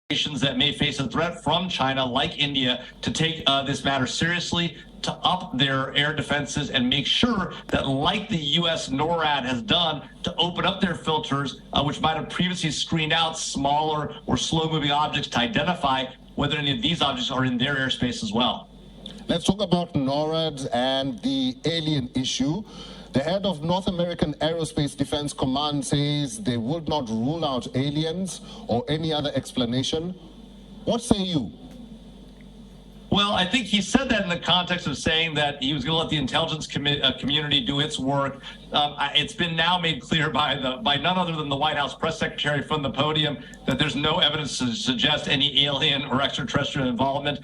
nations that may face a threat from China, like India, to take this matter seriously, to up their air defenses and make sure that, like the U.S. NORAD has done, to open up their filters, which might have previously screened out smaller or slow-moving objects, to identify whether any of these objects are in their airspace as well. Let's talk about NORAD and the alien issue. The head of North American Aerospace Defense Command says they would not rule out aliens or any other explanation. What say you? Well, I think he said that in the context of saying that he was going to let the intelligence community do its work. It's been now made clear by none other than the White House press secretary from the podium that there's no evidence to suggest any alien or extraterrestrial involvement.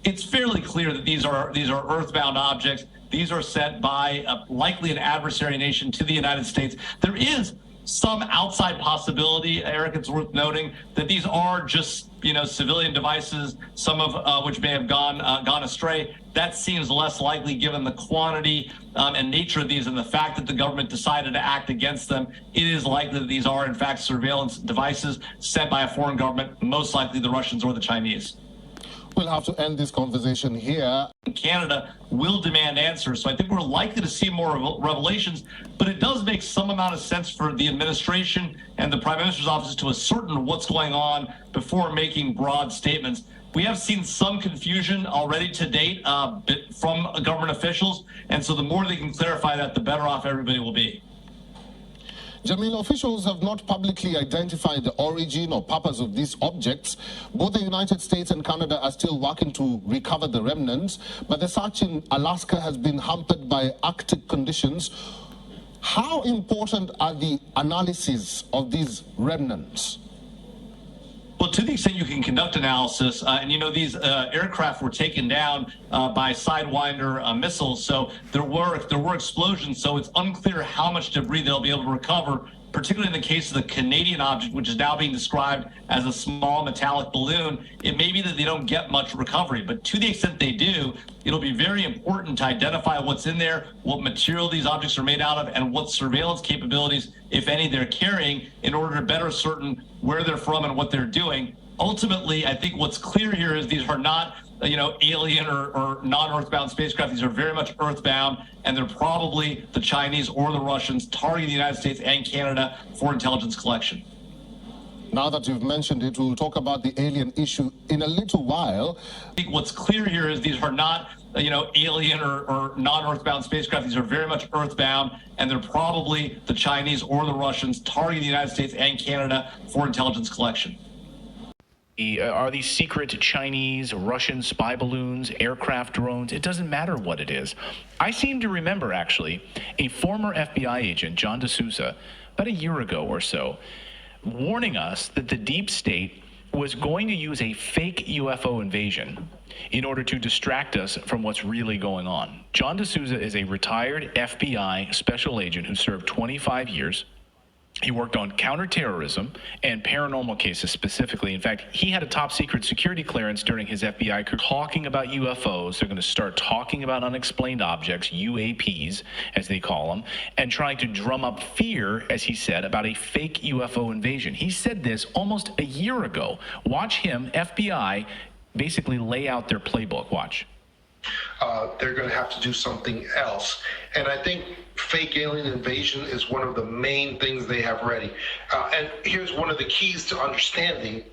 It's fairly clear that these are earthbound objects. These are sent by likely an adversary nation to the United States. There is some outside possibility, Eric, it's worth noting, that these are just, civilian devices, some of which may have gone astray. That seems less likely given the quantity and nature of these and the fact that the government decided to act against them. It is likely that these are, in fact, surveillance devices sent by a foreign government, most likely the Russians or the Chinese. We'll have to end this conversation here. Canada will demand answers, so I think we're likely to see more revelations, but it does make some amount of sense for the administration and the Prime Minister's office to ascertain what's going on before making broad statements. We have seen some confusion already to date from government officials, and so the more they can clarify that, the better off everybody will be. Jamil, officials have not publicly identified the origin or purpose of these objects. Both the United States and Canada are still working to recover the remnants, but the search in Alaska has been hampered by Arctic conditions. How important are the analyses of these remnants? Well, to the extent you can conduct analysis, and these aircraft were taken down by Sidewinder missiles, so there were explosions, so it's unclear how much debris they'll be able to recover, particularly in the case of the Canadian object, which is now being described as a small metallic balloon. It may be that they don't get much recovery, but to the extent they do, it'll be very important to identify what's in there, what material these objects are made out of, and what surveillance capabilities, if any, they're carrying in order to better ascertain where they're from and what they're doing. Ultimately, I think what's clear here is these are not alien or non-earthbound spacecraft. These are very much earthbound, and they're probably the Chinese or the Russians targeting the United States and Canada for intelligence collection. Now that you've mentioned it, we'll talk about the alien issue in a little while. I think what's clear here is these are not alien or non-earthbound spacecraft. These are very much earthbound, and they're probably the Chinese or the Russians targeting the United States and Canada for intelligence collection. Are these secret Chinese, Russian spy balloons, aircraft, drones? It doesn't matter what it is. I seem to remember, actually, a former FBI agent, John D'Souza, about a year ago or so, warning us that the deep state was going to use a fake UFO invasion in order to distract us from what's really going on. John D'Souza is a retired FBI special agent who served 25 years. He worked on counterterrorism and paranormal cases specifically. In fact, he had a top secret security clearance during his FBI career. Talking about UFOs, they're going to start talking about unexplained objects, UAPs, as they call them, and trying to drum up fear, as he said, about a fake UFO invasion. He said this almost a year ago. Watch him, FBI, basically lay out their playbook. Watch. They're going to have to do something else. And I think fake alien invasion is one of the main things they have ready. And here's one of the keys to understanding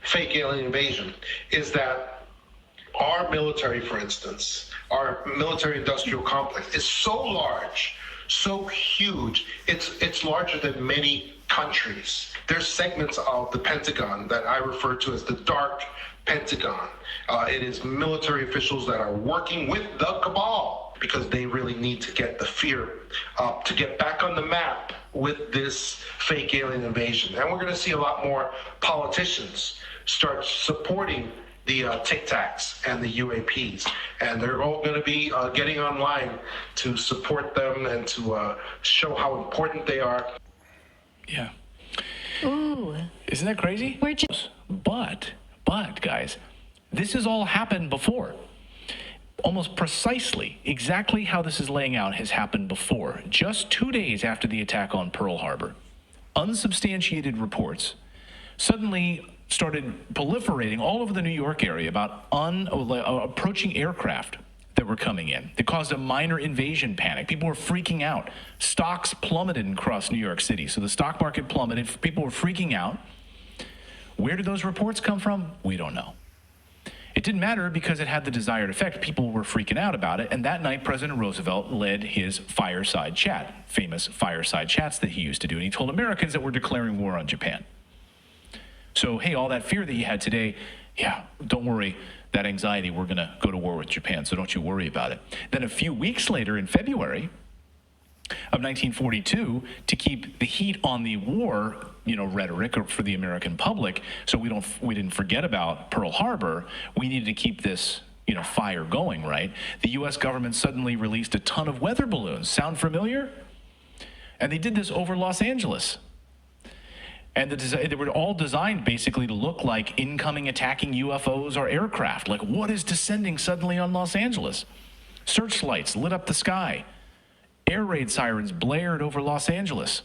fake alien invasion is that our military, for instance, our military industrial complex is so large, so huge, it's larger than many countries. There's segments of the Pentagon that I refer to as the dark Pentagon. It is military officials that are working with the cabal because they really need to get the fear up to get back on the map with this fake alien invasion. And we're going to see a lot more politicians start supporting the Tic Tacs and the UAPs. And they're all going to be getting online to support them and to show how important they are. Yeah. Ooh. Isn't that crazy? But, guys, this has all happened before. Almost precisely, exactly how this is laying out has happened before. Just 2 days after the attack on Pearl Harbor, unsubstantiated reports, suddenly started proliferating all over the New York area about approaching aircraft that were coming in. It caused a minor invasion panic. People were freaking out. Stocks plummeted across New York City. So the stock market plummeted. People were freaking out. Where did those reports come from? We don't know. It didn't matter because it had the desired effect. People were freaking out about it. And that night, President Roosevelt led his fireside chat, famous fireside chats that he used to do. And he told Americans that we're declaring war on Japan. So, hey, all that fear that you had today, yeah, don't worry. That anxiety, we're going to go to war with Japan, so don't you worry about it. Then a few weeks later, in February of 1942, to keep the heat on the war, rhetoric for the American public, so we didn't forget about Pearl Harbor, we needed to keep this, fire going, right? The U.S. government suddenly released a ton of weather balloons. Sound familiar? And they did this over Los Angeles. And they were all designed basically to look like incoming attacking UFOs or aircraft. Like, what is descending suddenly on Los Angeles? Searchlights lit up the sky. Air raid sirens blared over Los Angeles.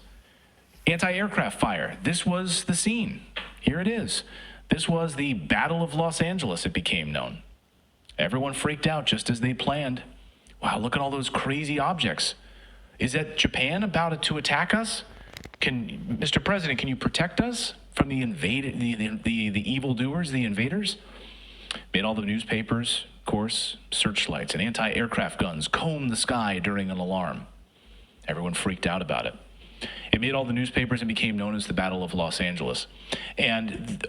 Anti-aircraft fire. This was the scene. Here it is. This was the Battle of Los Angeles, it became known. Everyone freaked out just as they planned. Wow, look at all those crazy objects. Is that Japan about to attack us? Mr. President, can you protect us from the evildoers, the invaders? Made all the newspapers, of course, searchlights and anti-aircraft guns comb the sky during an alarm. Everyone freaked out about it. It made all the newspapers and became known as the Battle of Los Angeles. And,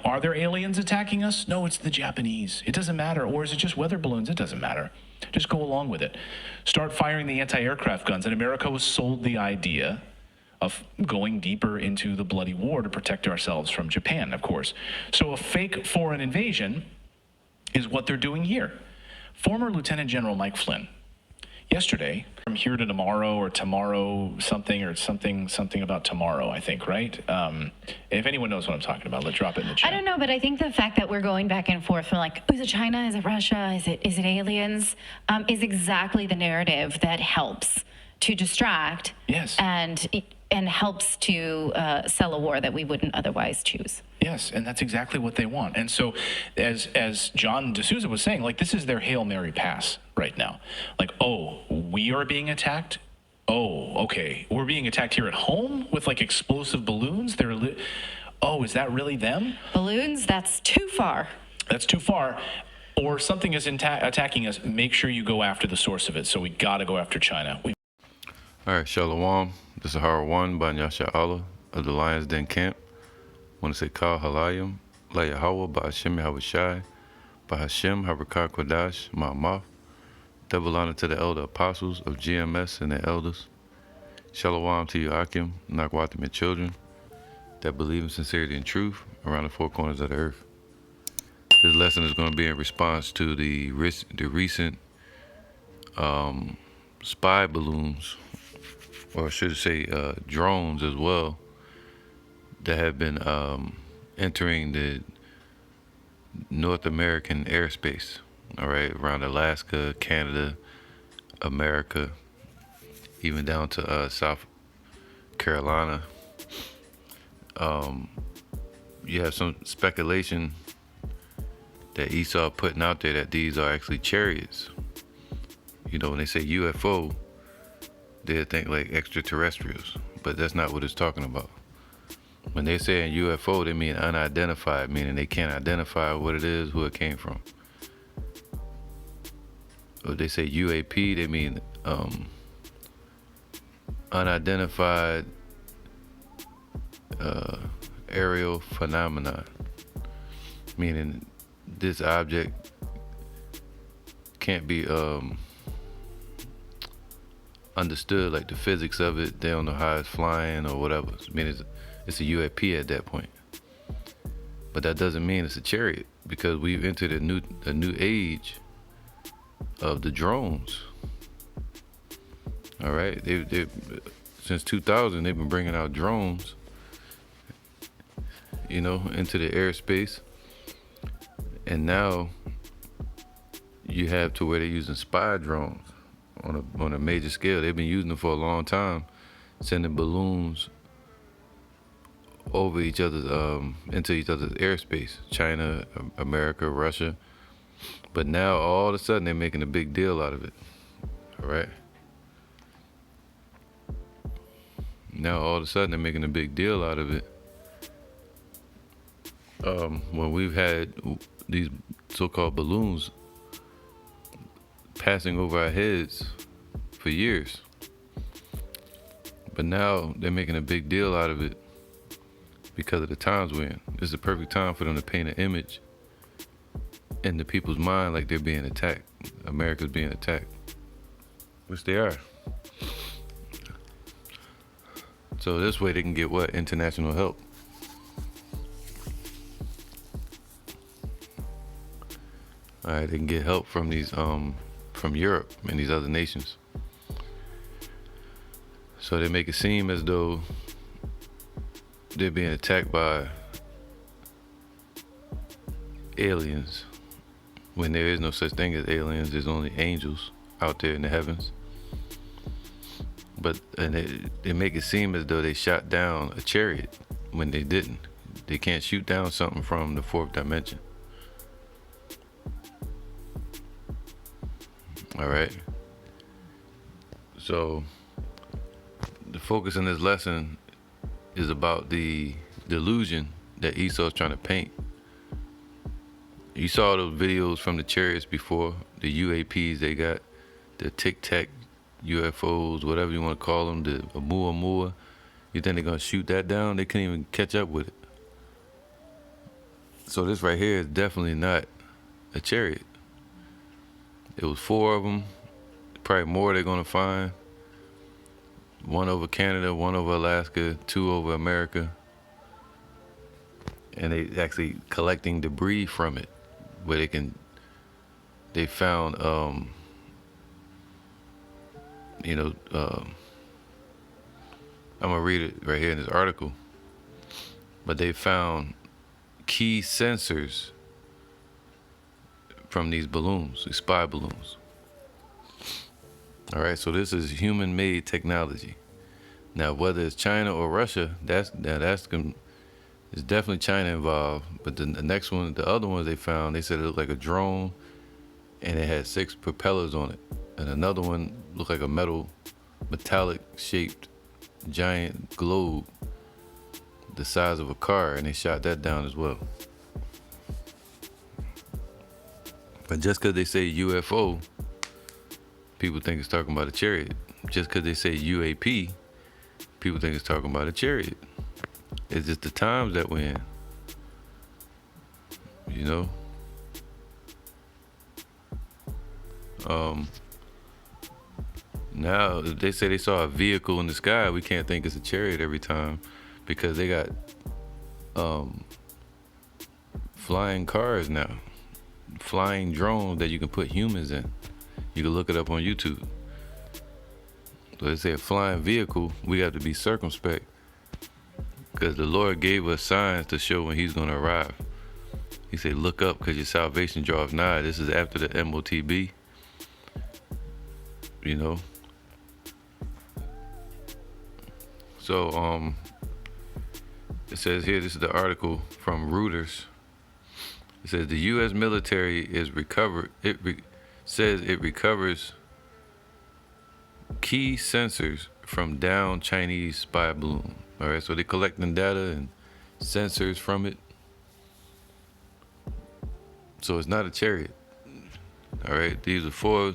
are there aliens attacking us? No, it's the Japanese. It doesn't matter. Or is it just weather balloons? It doesn't matter. Just go along with it. Start firing the anti-aircraft guns. And America was sold the idea of going deeper into the bloody war to protect ourselves from Japan, of course. So a fake foreign invasion is what they're doing here. Former Lieutenant General Mike Flynn, yesterday, from here to tomorrow or tomorrow something about tomorrow, I think, right? If anyone knows what I'm talking about, let's drop it in the chat. I don't know, but I think the fact that we're going back and forth from is it China, is it Russia, is it aliens, is exactly the narrative that helps to distract. Yes. And helps to sell a war that we wouldn't otherwise choose. Yes, and that's exactly what they want. And so, as John D'Souza was saying, this is their Hail Mary pass right now. Oh, we are being attacked? Oh, okay. We're being attacked here at home with explosive balloons? Oh, is that really them? Balloons? That's too far. That's too far. Or something is attacking us. Make sure you go after the source of it. So we got to go after China. All right, Shalom. This is Hara One by Nyasha Allah of the Lions Den Camp. I want to say Kal Halayim, La Yahweh, by Hashem Yahushai, by Hashem Harakah Kodash, Ma'amaf. Double honor to the elder apostles of GMS and their elders. Shalom to you, Akim, Nakwatim, your children that believe in sincerity and truth around the four corners of the earth. This lesson is going to be in response to the recent spy balloons, or I should say drones as well, that have been entering the North American airspace, all right, around Alaska, Canada, America, even down to South Carolina. You have some speculation that Esau putting out there that these are actually chariots. When they say UFO, they think extraterrestrials, but that's not what it's talking about. When they say UFO, they mean unidentified, meaning they can't identify what it is, who it came from. Or they say UAP, they mean unidentified aerial phenomenon, meaning this object can't be understood, the physics of it. They don't know how it's flying or whatever. I mean, it's a UAP at that point. But that doesn't mean it's a chariot, because we've entered a new age of the drones. All right, they since 2000 they've been bringing out drones, into the airspace, and now you have to where they're using spy drones on a major scale. They've been using them for a long time, sending balloons over each other's into each other's airspace. China, America, Russia. But now all of a sudden they're making a big deal out of it. All right. Now all of a sudden they're making a big deal out of it. When we've had these so-called balloons passing over our heads for years. But now they're making a big deal out of it because of the times we're in. This is the perfect time for them to paint an image in the people's mind like they're being attacked. America's being attacked, which they are. So this way they can get what? International help. All right, they can get help from these, from Europe and these other nations. So they make it seem as though they're being attacked by aliens, when there is no such thing as aliens. There's only angels out there in the heavens. But they make it seem as though they shot down a chariot when they didn't. They can't shoot down something from the fourth dimension. All right. So the focus in this lesson is about the delusion that Esau's trying to paint. You saw those videos from the chariots before, the UAPs they got, the Tic Tac UFOs, whatever you want to call them, the Oumuamua. You think they're going to shoot that down? They couldn't even catch up with it. So this right here is definitely not a chariot. It was 4 of them, probably more they're going to find. 1 over Canada, 1 over Alaska, 2 over America. And they actually collecting debris from it, where they found, I'm gonna read it right here in this article, but they found key sensors from these balloons, these spy balloons. All right, so this is human-made technology. Now, whether it's China or Russia, it's definitely China involved. But the next one, the other ones they found, they said it looked like a drone, and it had 6 propellers on it. And another one looked like a metallic-shaped giant globe, the size of a car, and they shot that down as well. But just because they say UFO, people think it's talking about a chariot. Just because they say UAP, people think it's talking about a chariot. It's just the times that we're in, you know? Now, if they say they saw a vehicle in the sky, we can't think it's a chariot every time, because they got flying cars now, flying drones that you can put humans in. You can look it up on YouTube. So they say a flying vehicle, we have to be circumspect, because the Lord gave us signs to show when he's going to arrive. He said, look up because your salvation draws nigh. This is after the MOTB, you know. So it says here, this is the article from Reuters. It says the U.S. military is says it recovers key sensors from downed Chinese spy balloon. All right, so they're collecting data and sensors from it. So it's not a chariot. All right, these are 4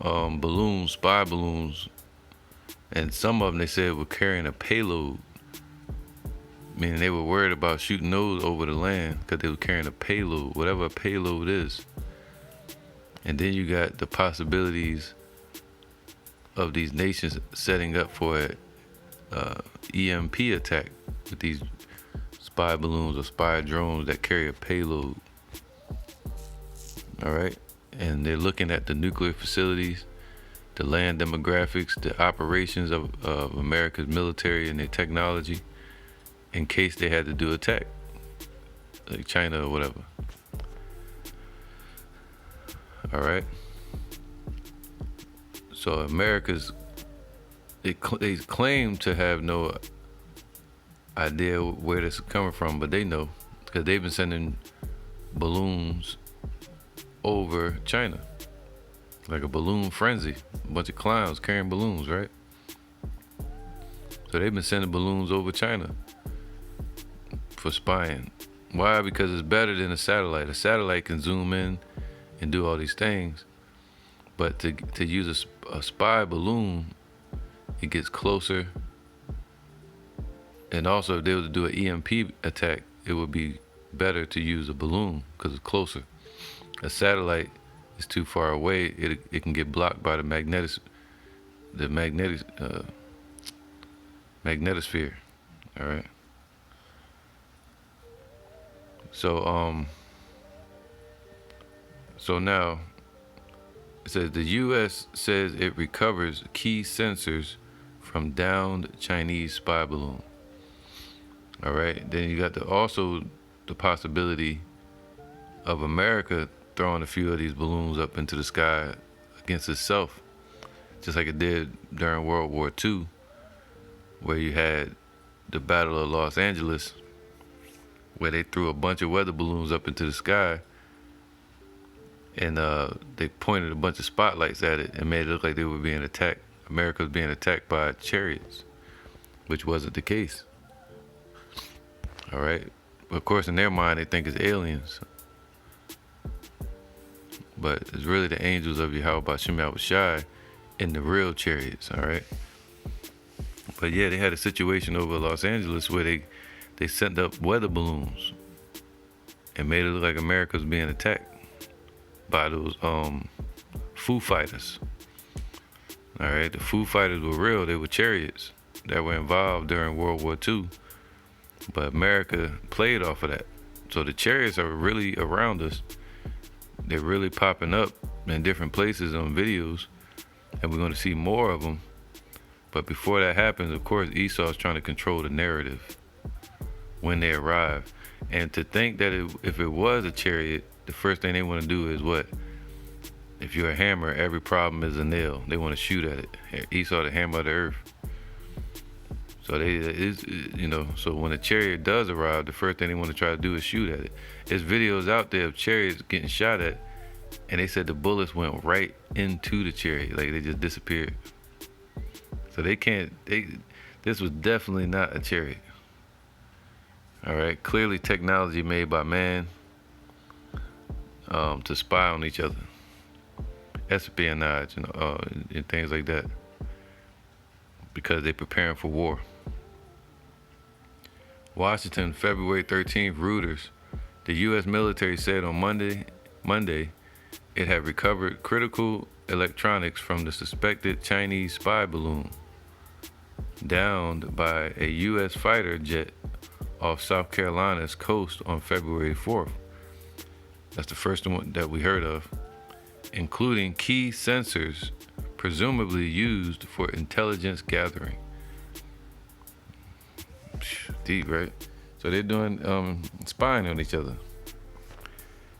balloons, spy balloons, and some of them they said were carrying a payload, meaning they were worried about shooting those over the land because they were carrying a payload, whatever a payload is. And then you got the possibilities of these nations setting up for a EMP attack with these spy balloons or spy drones that carry a payload. All right, and they're looking at the nuclear facilities, the land demographics, the operations of America's military and their technology, in case they had to do attack, like China or whatever. All right. So America's, they claim to have no idea where this is coming from, but they know because they've been sending balloons over China, like a balloon frenzy, a bunch of clowns carrying balloons, right? So they've been sending balloons over China for spying. Why? Because it's better than a satellite. A satellite can zoom in and do all these things, but to use a spy balloon, it gets closer. And also, if they were to do an EMP attack, it would be better to use a balloon because it's closer. A satellite is too far away. It can get blocked by the magnetosphere. All right. So now it says the U.S. says it recovers key sensors from downed Chinese spy balloon. All right. Then you got also the possibility of America throwing a few of these balloons up into the sky against itself, just like it did during World War II, where you had the Battle of Los Angeles, where they threw a bunch of weather balloons up into the sky, and they pointed a bunch of spotlights at it and made it look like they were being attacked. America was being attacked by chariots, which wasn't the case. All right. Of course, in their mind, they think it's aliens. But it's really the angels of Yahweh Ba'Shem Yahushai in the real chariots, all right? But yeah, they had a situation over Los Angeles where they sent up weather balloons and made it look like America was being attacked by those Foo Fighters. All right, the Foo Fighters were real. They were chariots that were involved during World War II. But America played off of that. So the chariots are really around us. They're really popping up in different places on videos, and we're going to see more of them. But before that happens, of course, Esau is trying to control the narrative when they arrive. And to think that if it was a chariot, the first thing they want to do is what? If you're a hammer, every problem is a nail. They want to shoot at it. Esau, the hammer of the earth. So so when a chariot does arrive, the first thing they want to try to do is shoot at it. There's videos out there of chariots getting shot at, and they said the bullets went right into the chariot, like they just disappeared. So this was definitely not a chariot. All right, clearly technology made by man to spy on each other, espionage, and things like that, because they're preparing for war. Washington, February 13th, Reuters. The U.S. military said on Monday it had recovered critical electronics from the suspected Chinese spy balloon downed by a U.S. fighter jet off South Carolina's coast on February 4th. That's the first one that we heard of, including key sensors presumably used for intelligence gathering. Deep, right? So they're doing spying on each other.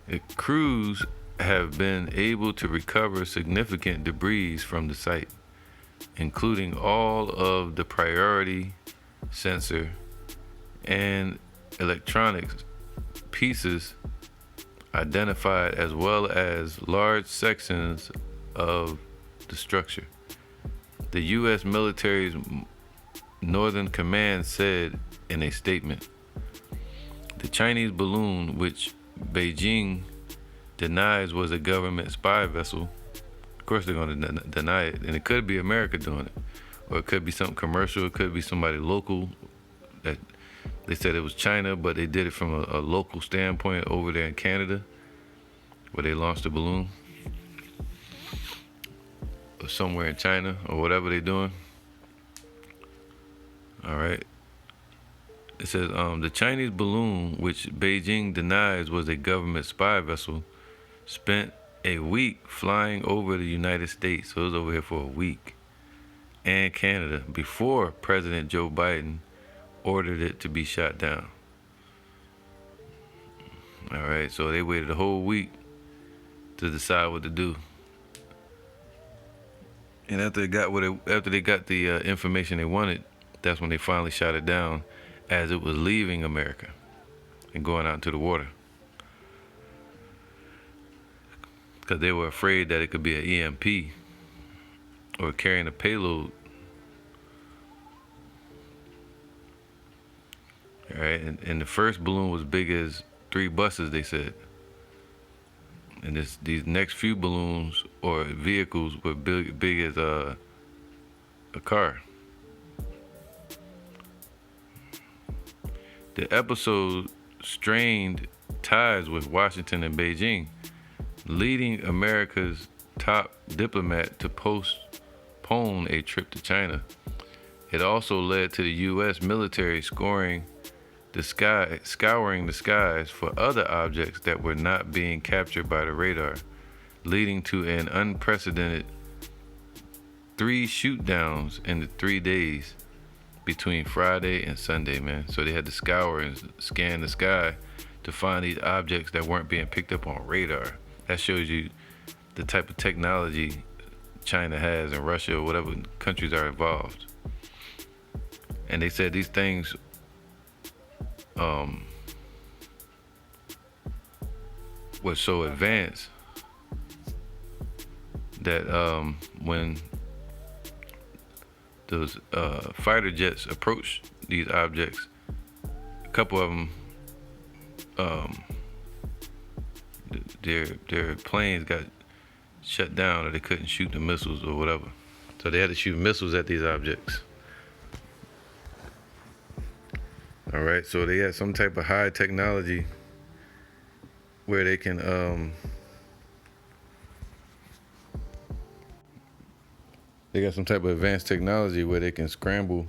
The crews have been able to recover significant debris from the site, including all of the priority sensor and electronics pieces identified, as well as large sections of the structure. The U.S. military's Northern Command said in a statement, the Chinese balloon, which Beijing denies was a government spy vessel, of course they're going to deny it, and it could be America doing it, or it could be something commercial, it could be somebody local. That they said it was China, but they did it from a local standpoint over there in Canada, where they launched a balloon, or somewhere in China, or whatever they're doing. All right. It says the Chinese balloon, which Beijing denies was a government spy vessel, spent a week flying over the United States. So it was over here for a week, and Canada, before President Joe Biden ordered it to be shot down. All right. So they waited a whole week to decide what to do. And after they got the information they wanted, that's when they finally shot it down as it was leaving America and going out into the water. Because they were afraid that it could be an EMP or carrying a payload. All right, and the first balloon was big as 3 buses, they said. And these next few balloons or vehicles were big as a car. The episode strained ties with Washington and Beijing, leading America's top diplomat to postpone a trip to China. It also led to the U.S. military scouring the skies for other objects that were not being captured by the radar, leading to an unprecedented 3 shoot-downs in the 3 days between Friday and Sunday, man. So they had to scour and scan the sky to find these objects that weren't being picked up on radar. That shows you the type of technology China has, and Russia, or whatever countries are involved. And they said these things were so advanced that when those fighter jets approached these objects, a couple of them, their planes got shut down, or they couldn't shoot the missiles or whatever. So they had to shoot missiles at these objects. All right, so they had some type of high technology where they can they got some type of advanced technology where they can scramble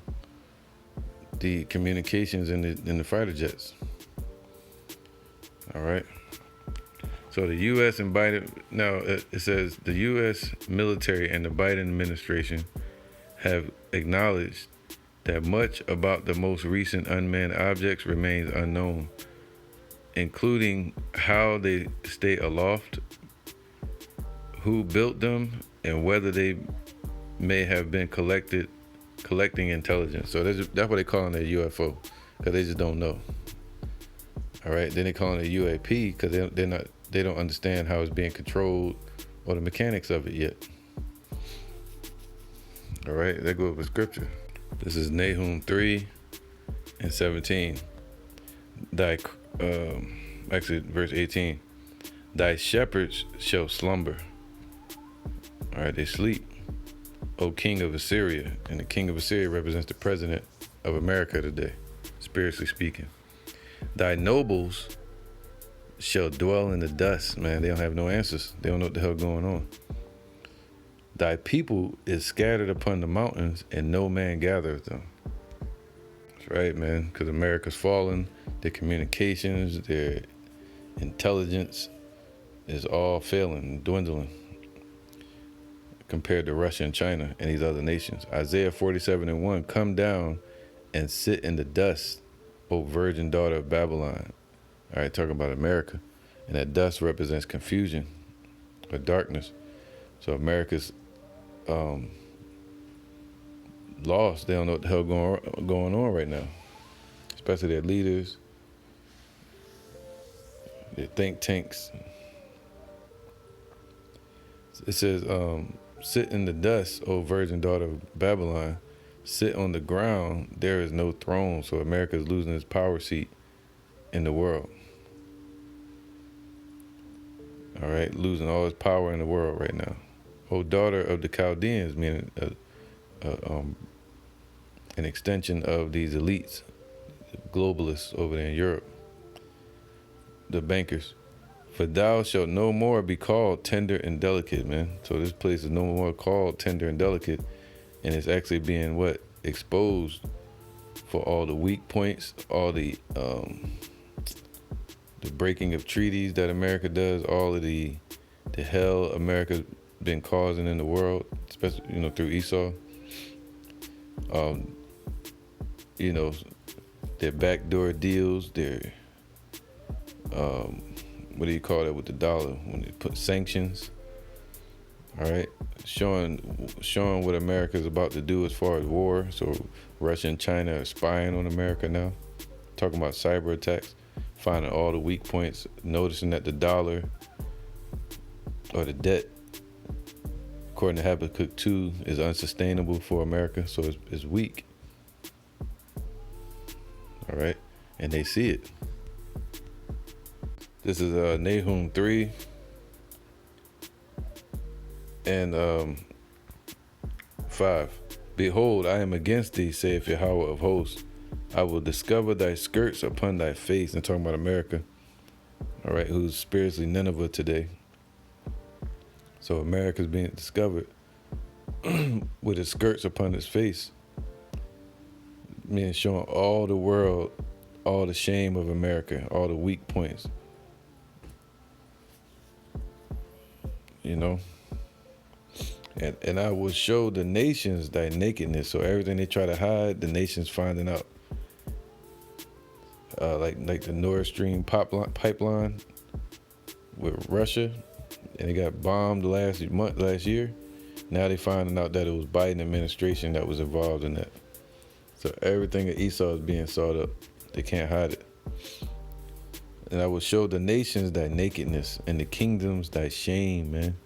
the communications in the fighter jets. All right. So the U.S. and Biden, now it says the U.S. military and the Biden administration have acknowledged that much about the most recent unmanned objects remains unknown, including how they stay aloft, who built them, and whether they may have been collecting intelligence. So that's what they call it a UFO, because they just don't know. All right, then they call it a UAP because they don't understand how it's being controlled or the mechanics of it yet. All right, they go with scripture. This is Nahum 3:17. Actually, verse 18. Thy shepherds shall slumber. All right, they sleep, O king of Assyria. And the king of Assyria represents the president of America today, spiritually speaking. Thy nobles shall dwell in the dust. Man, they don't have no answers. They don't know what the hell going on. Thy people is scattered upon the mountains, and no man gathereth them. That's right, man, because America's fallen. Their communications, their intelligence is all failing, dwindling compared to Russia and China and these other nations. Isaiah 47:1, come down and sit in the dust, O virgin daughter of Babylon. All right, talking about America. And that dust represents confusion or darkness. So America's lost. They don't know what the hell going on right now, especially their leaders, their think tanks. It says, sit in the dust, O virgin daughter of Babylon. Sit on the ground, there is no throne. So America is losing its power seat in the world. All right, losing all its power in the world right now. O daughter of the Chaldeans, meaning an extension of these elites, globalists over there in Europe, the bankers. For thou shalt no more be called tender and delicate, man. So this place is no more called tender and delicate, and it's actually being exposed for all the weak points, all the breaking of treaties that America does, all of the hell America's been causing in the world, especially through Esau. Their backdoor deals, their what do you call that with the dollar when they put sanctions? All right, showing what America is about to do as far as war. So Russia and China are spying on America now. talking about cyber attacks, finding all the weak points, noticing that the dollar or the debt, according to Habakkuk 2, is unsustainable for America, so it's weak. All right, and they see it. This is Nahum 3 and 5. Behold, I am against thee, saith Yahweh of hosts. I will discover thy skirts upon thy face. And talking about America, all right, who's spiritually Nineveh today. So America's being discovered with his skirts upon his face, meaning showing all the world all the shame of America, all the weak points. You know? And I will show the nations thy nakedness. So everything they try to hide, the nations finding out. Like the Nord Stream pipeline with Russia, and it got bombed last year. Now they finding out that it was Biden administration that was involved in that. So everything at Esau is being sought up. They can't hide it. And I will show the nations thy nakedness, and the kingdoms thy shame, man.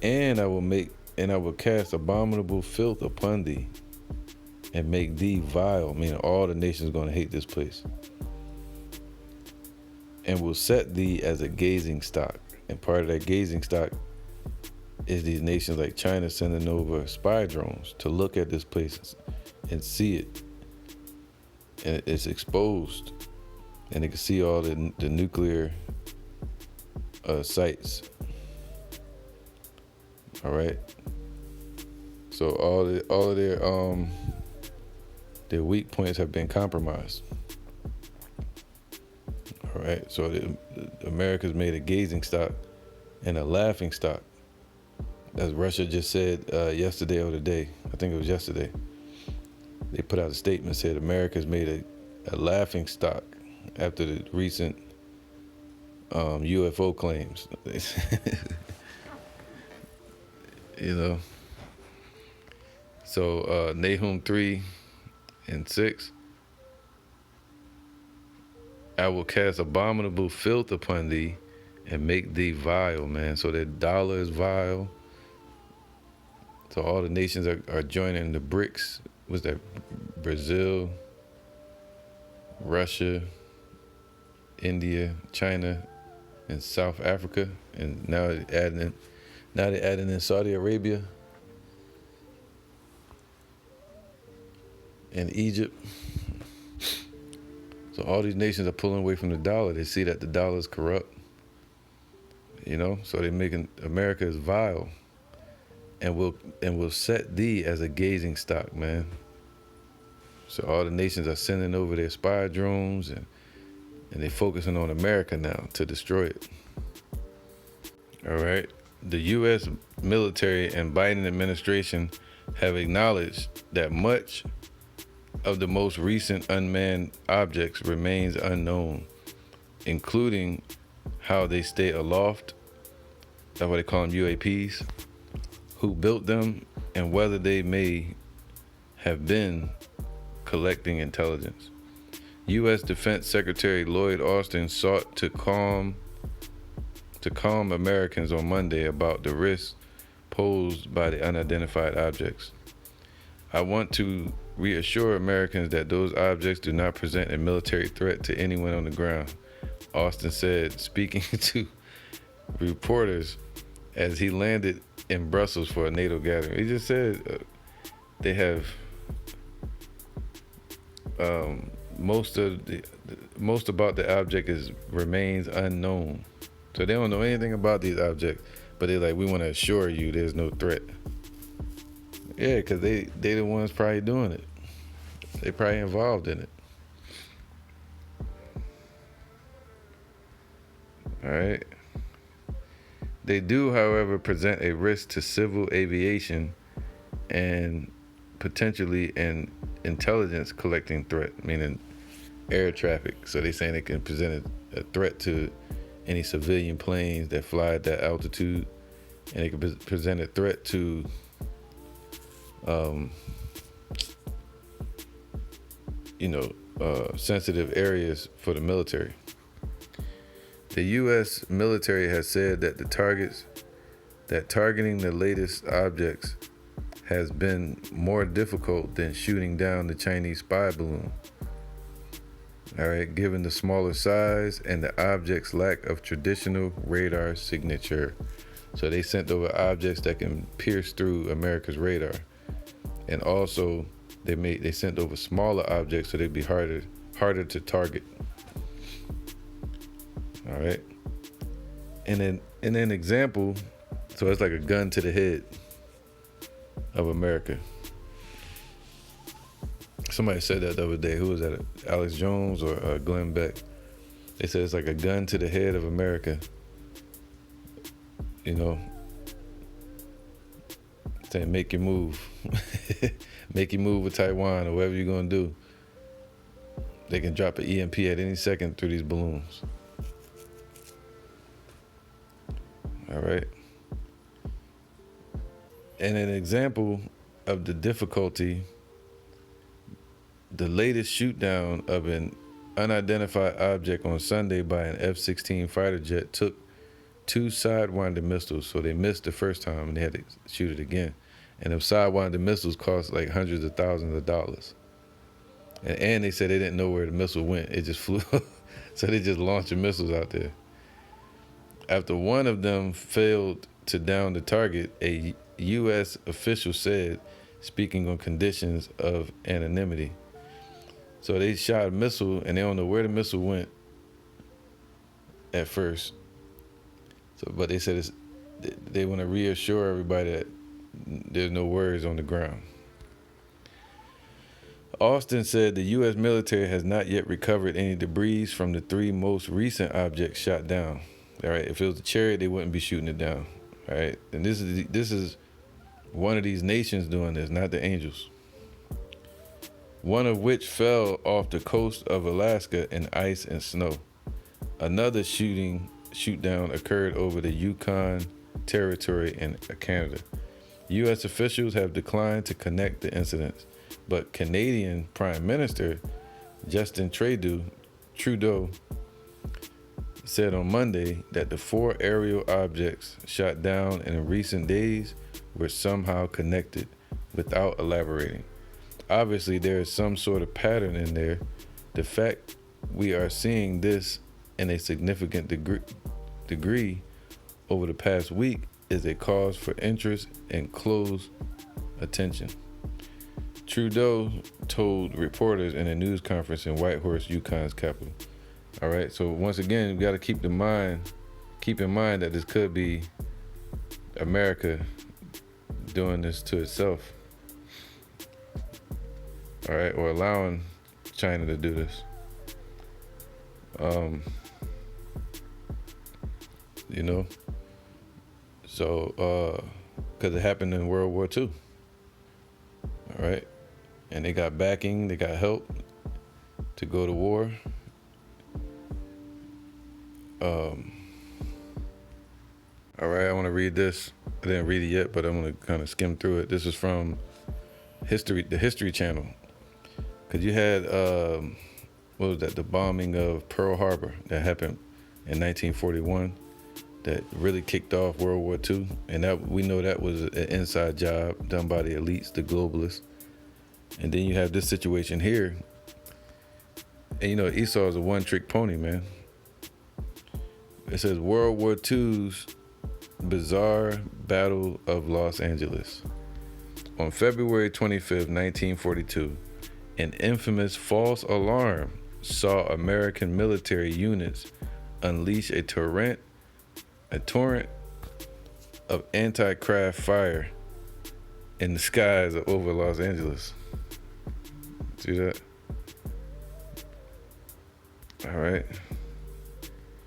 And I will cast abominable filth upon thee, and make thee vile, meaning all the nations are going to hate this place. And will set thee as a gazing stock. And part of that gazing stock is these nations like China sending over spy drones to look at this place and see it. And it's exposed. And they can see all the nuclear sites. All right. So all of their weak points have been compromised. All right. So America's made a gazing stock and a laughing stock, as Russia just said yesterday or today. I think it was yesterday. They put out a statement, said America's made a laughing stock after the recent UFO claims. You know. So Nahum 3 and 6. I will cast abominable filth upon thee and make thee vile, man. So that dollar is vile. So all the nations are joining the BRICS. Was that Brazil, Russia, India, China, and South Africa, and now they're adding in Saudi Arabia and Egypt. So all these nations are pulling away from the dollar. They see that the dollar is corrupt, you know. So they're making America is vile, and will set thee as a gazing stock, man. So all the nations are sending over their spy drones, and they're focusing on America now to destroy it. All right. The U.S. military and Biden administration have acknowledged that much of the most recent unmanned objects remains unknown, including how they stay aloft, that's what they call them, UAPs, who built them, and whether they may have been collecting intelligence. U.S. Defense Secretary Lloyd Austin sought to calm Americans on Monday about the risks posed by the unidentified objects. I want to reassure Americans that those objects do not present a military threat to anyone on the ground, Austin said, speaking to reporters as he landed in Brussels for a NATO gathering. He just said they have most about the object remains unknown. So they don't know anything about these objects, but they're like, we want to assure you there's no threat. Yeah, because they the ones probably doing it. They probably involved in it. All right. They do, however, present a risk to civil aviation and potentially an intelligence collecting threat, meaning air traffic. So they're saying it can present a threat to any civilian planes that fly at that altitude, and it can present a threat to sensitive areas for the military. The U.S. military has said that targeting the latest objects has been more difficult than shooting down the Chinese spy balloon. All right, given the smaller size and the object's lack of traditional radar signature. So they sent over objects that can pierce through America's radar. And also they sent over smaller objects so they'd be harder to target. All right. And then an example, so it's like a gun to the head of America. Somebody said that the other day. Who was that? Alex Jones or Glenn Beck? They said it's like a gun to the head of America. Saying make your move. Make your move with Taiwan or whatever you're going to do. They can drop an EMP at any second through these balloons. All right. And an example of the difficulty, the latest shoot down of an unidentified object on Sunday by an F-16 fighter jet took 2 Sidewinder missiles. So they missed the first time and they had to shoot it again. And those Sidewinder missiles cost like hundreds of thousands of dollars. And they said they didn't know where the missile went. It just flew. So they just launched the missiles out there. After one of them failed to down the target, a U.S. official said, speaking on conditions of anonymity. So they shot a missile and they don't know where the missile went at first. So, but they said they want to reassure everybody that there's no worries on the ground. Austin said the U.S. military has not yet recovered any debris from the 3 most recent objects shot down. All right, if it was a Chariot, they wouldn't be shooting it down. All right, and this is one of these nations doing this, not the Angels. One of which fell off the coast of Alaska in ice and snow. Another shoot down occurred over the Yukon Territory in Canada. U.S. officials have declined to connect the incidents, but Canadian Prime Minister Justin Trudeau said on Monday that the 4 aerial objects shot down in recent days were somehow connected, without elaborating. Obviously, there is some sort of pattern in there. The fact we are seeing this in a significant degree over the past week is a cause for interest and close attention. Trudeau told reporters in a news conference in Whitehorse, Yukon's capital. All right, so once again, we got to keep in mind that this could be America doing this to itself. All right, or allowing China to do this. So, because it happened in World War II. All right, and they got backing, they got help to go to war. All right, I want to read this. I didn't read it yet, but I'm going to kind of skim through it. This is from the History Channel. Because you had, the bombing of Pearl Harbor that happened in 1941 that really kicked off World War II. And that we know that was an inside job done by the elites, the globalists. And then you have this situation here. And Esau is a one-trick pony, man. It says World War II's Bizarre Battle of Los Angeles. On February 25th, 1942, an infamous false alarm saw American military units unleash a torrent of anti-craft fire in the skies over Los Angeles. See that? All right.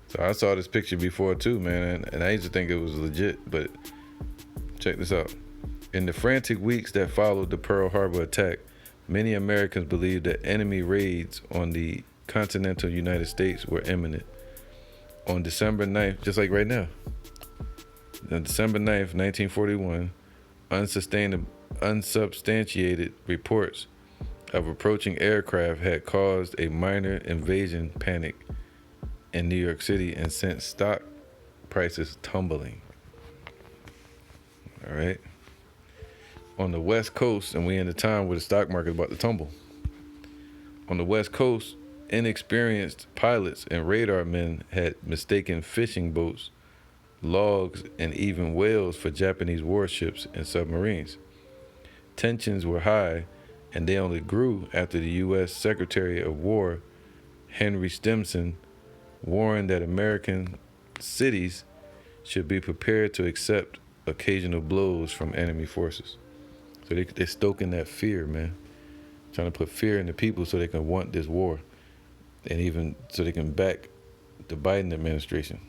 So I saw this picture before too, man, and I used to think it was legit, but check this out. In the frantic weeks that followed the Pearl Harbor attack, many Americans believed that enemy raids on the continental United States were imminent. On December 9th, just like right now, on December 9th, 1941, unsubstantiated reports of approaching aircraft had caused a minor invasion panic in New York City and sent stock prices tumbling. All right. On the West Coast, and we in the time where the stock market is about to tumble. On the West Coast, inexperienced pilots and radar men had mistaken fishing boats, logs, and even whales for Japanese warships and submarines. Tensions were high, and they only grew after the U.S. Secretary of War, Henry Stimson, warned that American cities should be prepared to accept occasional blows from enemy forces. So they're stoking that fear, man. Trying to put fear in the people so they can want this war. And even so they can back the Biden administration.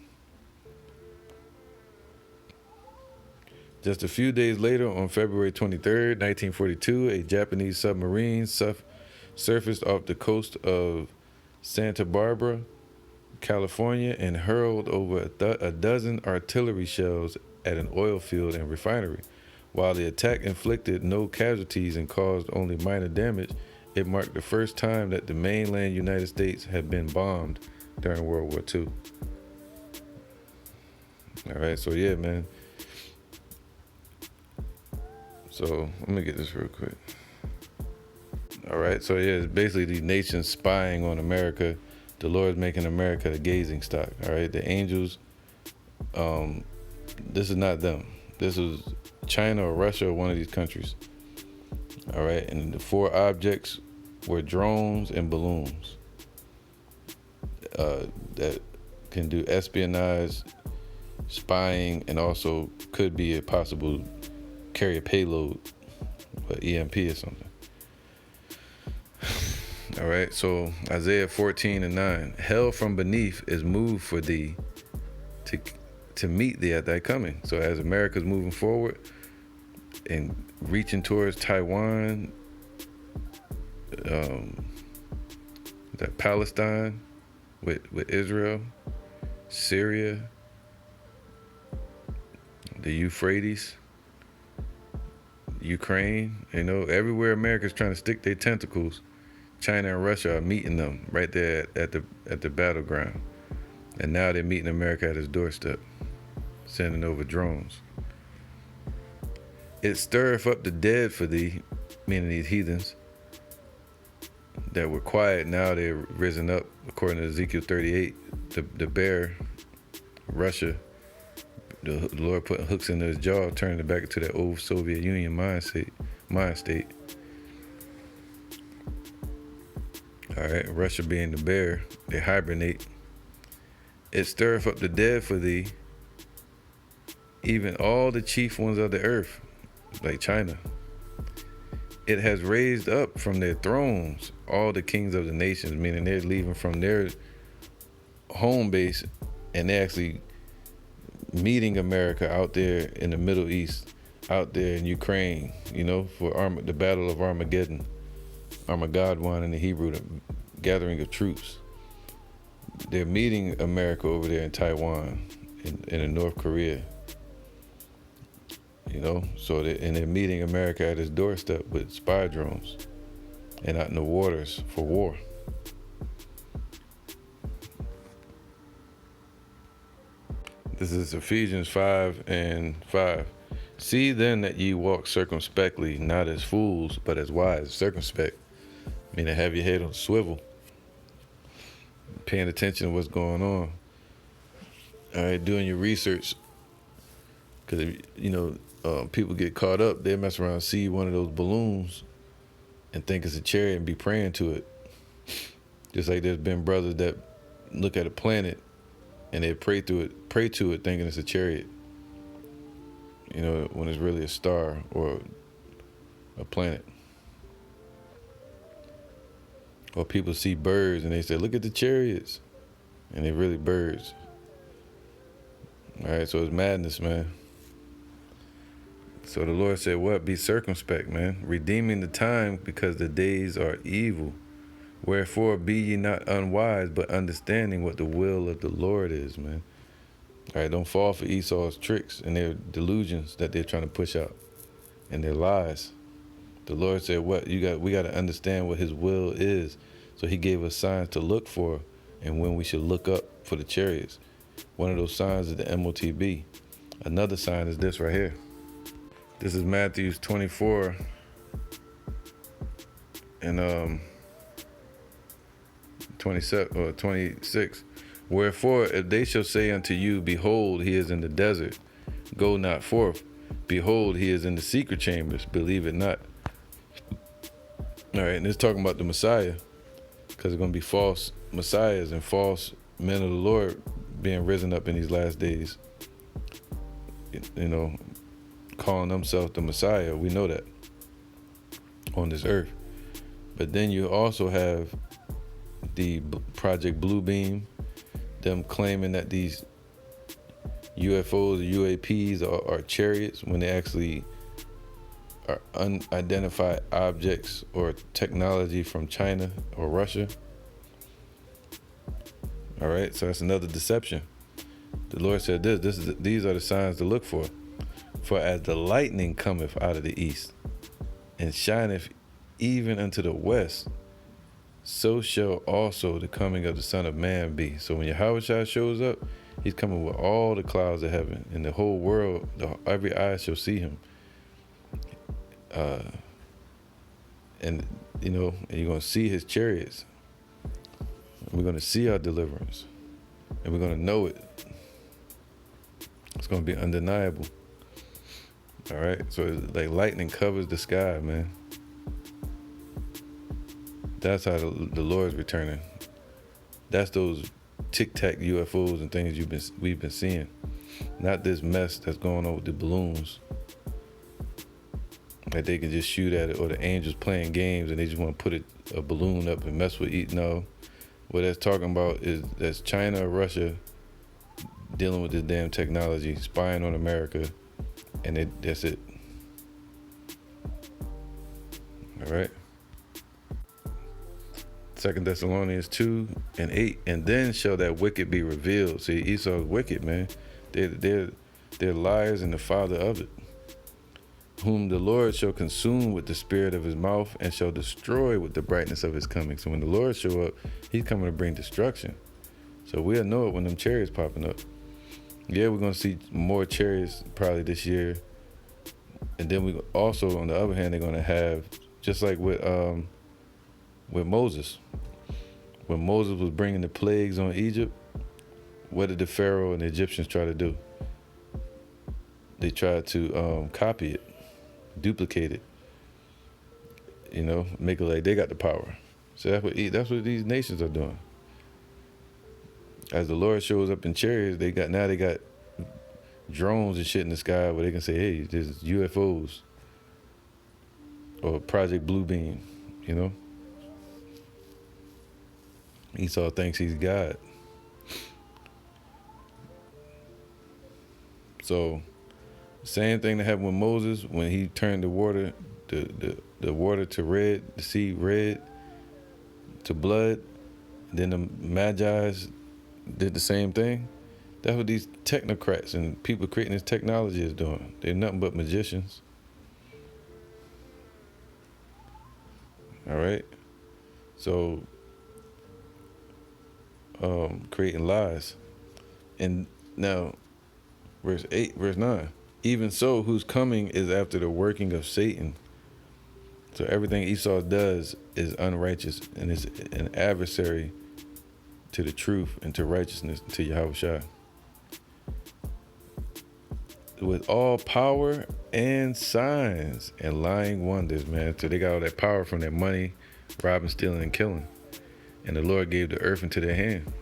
Just a few days later, on February 23rd, 1942, a Japanese submarine surfaced off the coast of Santa Barbara, California, and hurled over a dozen artillery shells at an oil field and refinery. While the attack inflicted no casualties and caused only minor damage, it marked the first time that the mainland United States had been bombed during World War II. All right, so yeah, man. So let me get this real quick. All right, so yeah, it's basically these nations spying on America. The Lord's making America the gazing stock. All right, the angels. This is not them. This was China or Russia or one of these countries. All right, and the four objects were drones and balloons that can do espionage, spying, and also could be a possible carry a payload, EMP or something. All right, so Isaiah 14:9, hell from beneath is moved for thee to meet thee at thy coming. So as America's moving forward and reaching towards Taiwan, that Palestine with Israel, Syria, the Euphrates, Ukraine, everywhere America's trying to stick their tentacles, China and Russia are meeting them right there at the battleground. And now they're meeting America at its doorstep, sending over drones. It stirreth up the dead for thee, meaning these heathens that were quiet, now they're risen up, according to Ezekiel 38, the bear, Russia, the Lord put hooks into his jaw, turning it back into that old Soviet Union mind state. All right, Russia being the bear, they hibernate. It stirreth up the dead for thee, even all the chief ones of the earth, like China. It has raised up from their thrones all the kings of the nations, meaning they're leaving from their home base and they're actually meeting America out there in the Middle East, out there in Ukraine, for the Battle of Armageddon. Armageddon in the Hebrew, the gathering of troops. They're meeting America over there in Taiwan, in North Korea. So they're meeting America at its doorstep with spy drones and out in the waters for war. This is Ephesians 5:5. See then that ye walk circumspectly, not as fools, but as wise. Circumspect, meaning have your head on swivel, paying attention to what's going on. All right, doing your research. Because, people get caught up, they mess around, see one of those balloons and think it's a chariot and be praying to it. Just like there's been brothers that look at a planet and they pray to it thinking it's a chariot. When it's really a star or a planet. Or people see birds and they say, look at the chariots. And they're really birds. All right, so it's madness, man. So the Lord said, what? Be circumspect, man. Redeeming the time because the days are evil. Wherefore be ye not unwise, but understanding what the will of the Lord is, man. All right, don't fall for Esau's tricks and their delusions that they're trying to push out and their lies. The Lord said, we got to understand what his will is. So he gave us signs to look for and when we should look up for the chariots. One of those signs is the MOTB. Another sign is this right here. This is Matthew 24 and 27 or 26. Wherefore, if they shall say unto you, behold, he is in the desert, go not forth. Behold, he is in the secret chambers, believe it not. All right, and it's talking about the Messiah, because there's going to be false messiahs and false men of the Lord being risen up in these last days, you know, calling themselves the Messiah. We know that on this earth. But then you also have the Project Bluebeam, them claiming that these UFOs or UAPs are chariots when they actually are unidentified objects or technology from China or Russia. All right, so that's another deception. The Lord said these are the signs to look for. For as the lightning cometh out of the east, and shineth even unto the west, so shall also the coming of the Son of Man be. So when Yahushua shows up, he's coming with all the clouds of heaven, and the whole world, every eye shall see him. And you know, and you're gonna see his chariots. We're gonna see our deliverance, and we're gonna know it. It's gonna be undeniable. All right, so it's like lightning covers the sky, man. That's how the Lord's returning. That's those tic-tac UFOs and things we've been seeing. Not this mess that's going on with the balloons. That they can just shoot at it, or the angels playing games and they just want to put a balloon up and mess with it. No, what that's talking about is that's China or Russia dealing with this damn technology, spying on America, and that's it. All right. 2 Thessalonians 2:8, and then shall that wicked be revealed. See, Esau's wicked, man. They're liars and the father of it. Whom the Lord shall consume with the spirit of his mouth, and shall destroy with the brightness of his coming. So when the Lord show up, he's coming to bring destruction. So we'll know it when them chariots popping up. Yeah, we're gonna see more chariots probably this year, and then we also, on the other hand, they're gonna have, just like with Moses. When Moses was bringing the plagues on Egypt, what did the Pharaoh and the Egyptians try to do? They tried to copy it, duplicate it, you know, make it like they got the power. So that's what these nations are doing. As the Lord shows up in chariots, they got drones and shit in the sky where they can say, hey, there's UFOs or Project Bluebeam, you know. Esau thinks he's God. So, same thing that happened with Moses when he turned the water, the water to red, the sea red to blood. Then the Magi's did the same thing. That's what these technocrats and people creating this technology is doing. They're nothing but magicians. All right. So, creating lies. And now, verse 9. Even so, whose coming is after the working of Satan. So everything Esau does is unrighteous and is an adversary to the truth and to righteousness, to Yahushua. With all power and signs and lying wonders, man. So they got all that power from their money, robbing, stealing, and killing. And the Lord gave the earth into their hand.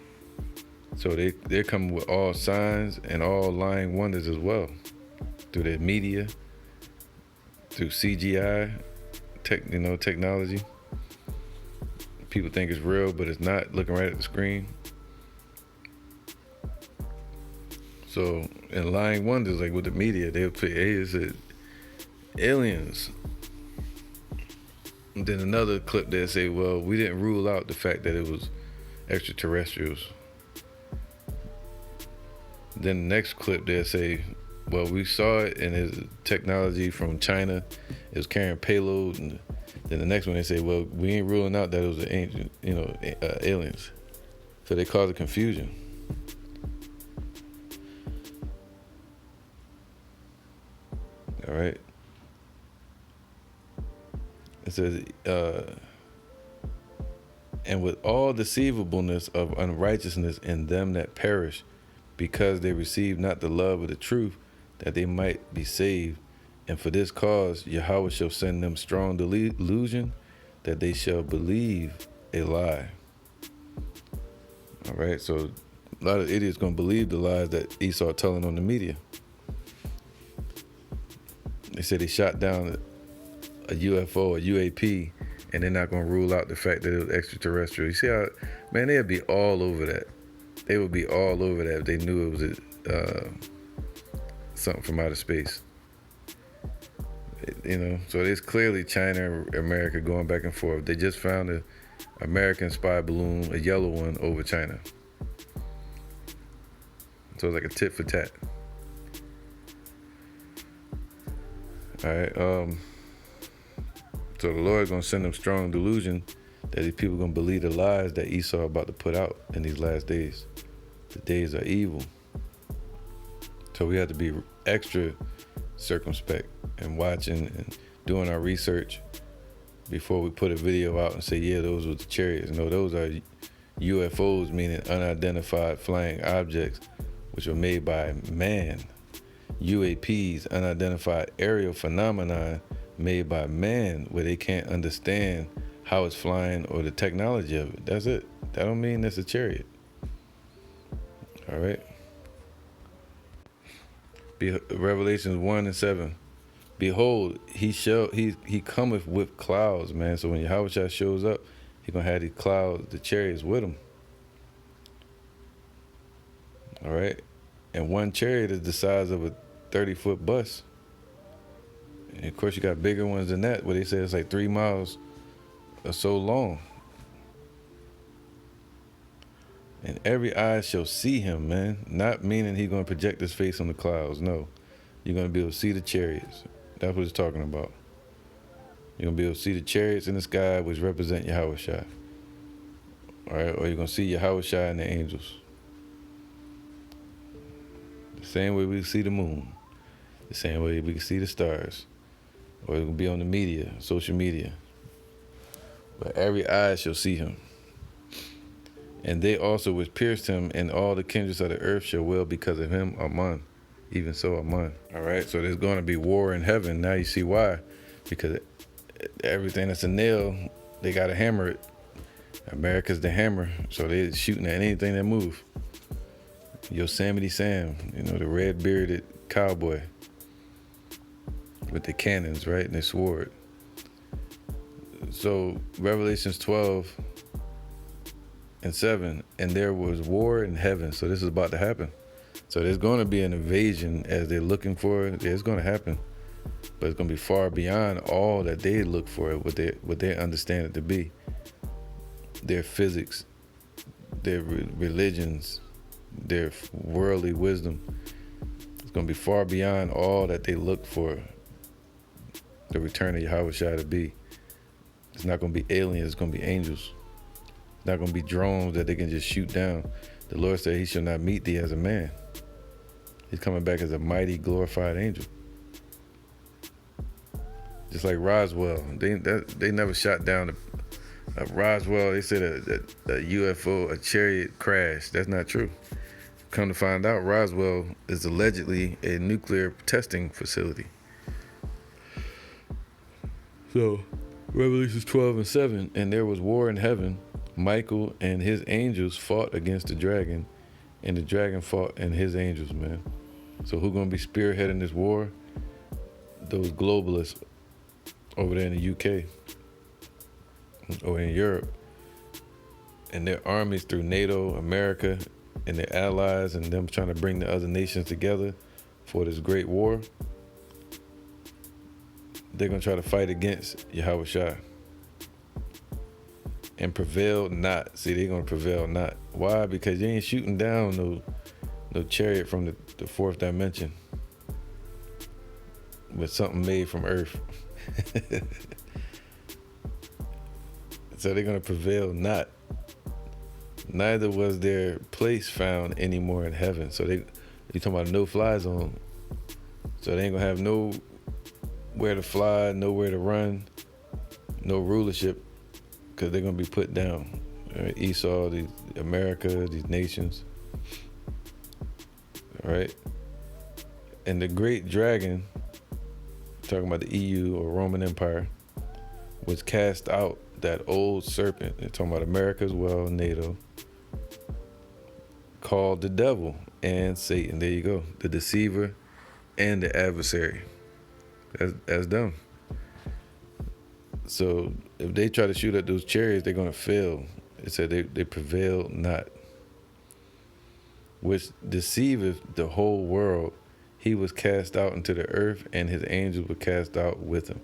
So they're coming with all signs and all lying wonders as well. Through their media, through CGI, technology. People think it's real, but it's not, looking right at the screen. So, and lying wonders, like with the media, they'll put, hey, it's aliens. And then another clip they'll say, well, we didn't rule out the fact that it was extraterrestrials. Then the next clip they'll say, well, we saw it in his technology from China. It was carrying payload, and then the next one they say, well, we ain't ruling out that it was an ancient, aliens. So they caused a confusion. All right. It says, and with all deceivableness of unrighteousness in them that perish, because they receive not the love of the truth, that they might be saved. And for this cause, Yahweh shall send them strong delusion, that they shall believe a lie. All right, so a lot of idiots going to believe the lies that Esau telling on the media. They said they shot down a UFO, a UAP, and they're not going to rule out the fact that it was extraterrestrial. You see how, man, they'd be all over that. They would be all over that if they knew it was something from outer space. So it's clearly China and America going back and forth. They just found an American spy balloon, a yellow one, over China. So it's like a tit for tat. All right. So the Lord's going to send them strong delusion that these people are going to believe the lies that Esau about to put out in these last days. The days are evil. So we have to be extra circumspect and watching and doing our research before we put a video out and say, yeah, those were the chariots. No, those are UFOs, meaning unidentified flying objects, which were made by man. UAPs, unidentified aerial phenomenon, made by man, where they can't understand how it's flying or the technology of it. That's it. That don't mean it's a chariot. All right. Revelations 1:7. Behold, he cometh with clouds, man. So when Yahweh shows up, he gonna have these clouds, the chariots with him. All right. And one chariot is the size of a 30-foot bus. And of course, you got bigger ones than that, where they say it's like 3 miles or so long. And every eye shall see him, man. Not meaning he's going to project his face on the clouds. No. You're going to be able to see the chariots. That's what it's talking about. You're going to be able to see the chariots in the sky, which represent Yahweh Shai. All right? Or you're going to see Yahweh Shai and the angels. The same way we see the moon. The same way we can see the stars. Or it will be on the media, social media. But every eye shall see him. And they also which pierced him, and all the kindreds of the earth shall wail because of him. Amen. Even so, amen. All right, so there's going to be war in heaven. Now you see why. Because everything that's a nail, they got to hammer it. America's the hammer, so they're shooting at anything that move. Yosemite Sam, the red-bearded cowboy with the cannons, right, and the sword. So Revelations 12:7, and there was war in heaven. So this is about to happen. So there's going to be an invasion as they're looking for it. It's going to happen, but it's going to be far beyond all that they look for, what they understand it to be. Their physics, their religions, their worldly wisdom. It's going to be far beyond all that they look for the return of Yahweh Shai to be. It's not going to be aliens. It's going to be angels. It's not going to be drones that they can just shoot down. The Lord said he shall not meet thee as a man. He's coming back as a mighty glorified angel. Just like Roswell. They never shot down Roswell. They said a UFO, a chariot crashed. That's not true. Come to find out, Roswell is allegedly a nuclear testing facility. So, Revelations 12:7, and there was war in heaven. Michael and his angels fought against the dragon, and the dragon fought and his angels, man. So who's going to be spearheading this war? Those globalists over there in the UK or in Europe, and their armies through NATO, America, and their allies, and them trying to bring the other nations together for this great war. They're going to try to fight against Yahweh Shai and prevail not. See, they're going to prevail not. Why? Because you ain't shooting down no chariot from the fourth dimension. with something made from earth. So they're gonna prevail not. Neither was their place found anymore in heaven. So you talking about no fly zone. So they ain't gonna have nowhere to fly, nowhere to run, no rulership, because they're gonna be put down. Esau, America, these nations. All right. And the great dragon, talking about the EU or Roman Empire, was cast out, that old serpent. They're talking about America as well, NATO, called the devil and Satan. There you go. The deceiver and the adversary. That's them. So if they try to shoot at those chariots, they're going to fail. It said they prevail not. Which deceiveth the whole world. He was cast out into the earth, and his angels were cast out with him.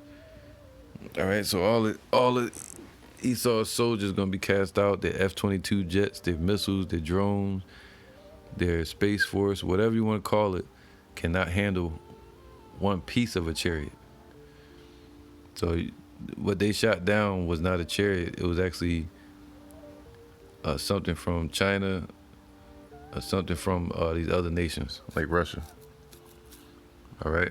All right, so all of Esau's soldiers going to be cast out. Their F-22 jets, their missiles, their drones, their space force, whatever you want to call it, cannot handle one piece of a chariot. So what they shot down was not a chariot. It was actually something from China, something from these other nations like Russia. All right.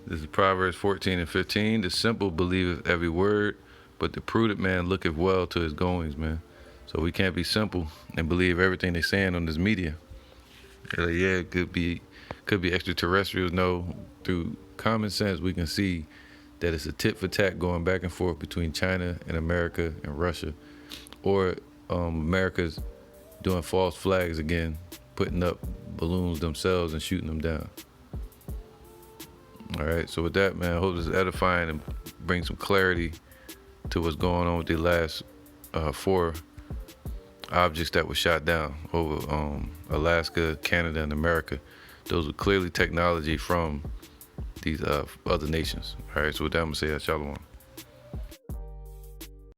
This is Proverbs 14 and 15. The simple believeth every word, but the prudent man looketh well to his goings, man. So we can't be simple and believe everything they're saying on this media. Like, yeah, it could be extraterrestrials. No, through common sense, we can see that it's a tit for tat going back and forth between China and America and Russia, or America's doing false flags again, putting up balloons themselves and shooting them down. All right, so with that, man, I hope this is edifying and bring some clarity to what's going on with the last 4 objects that were shot down over Alaska, Canada, and America. Those were clearly technology from these other nations. All right, so with that, I'm going to say that, Shalom.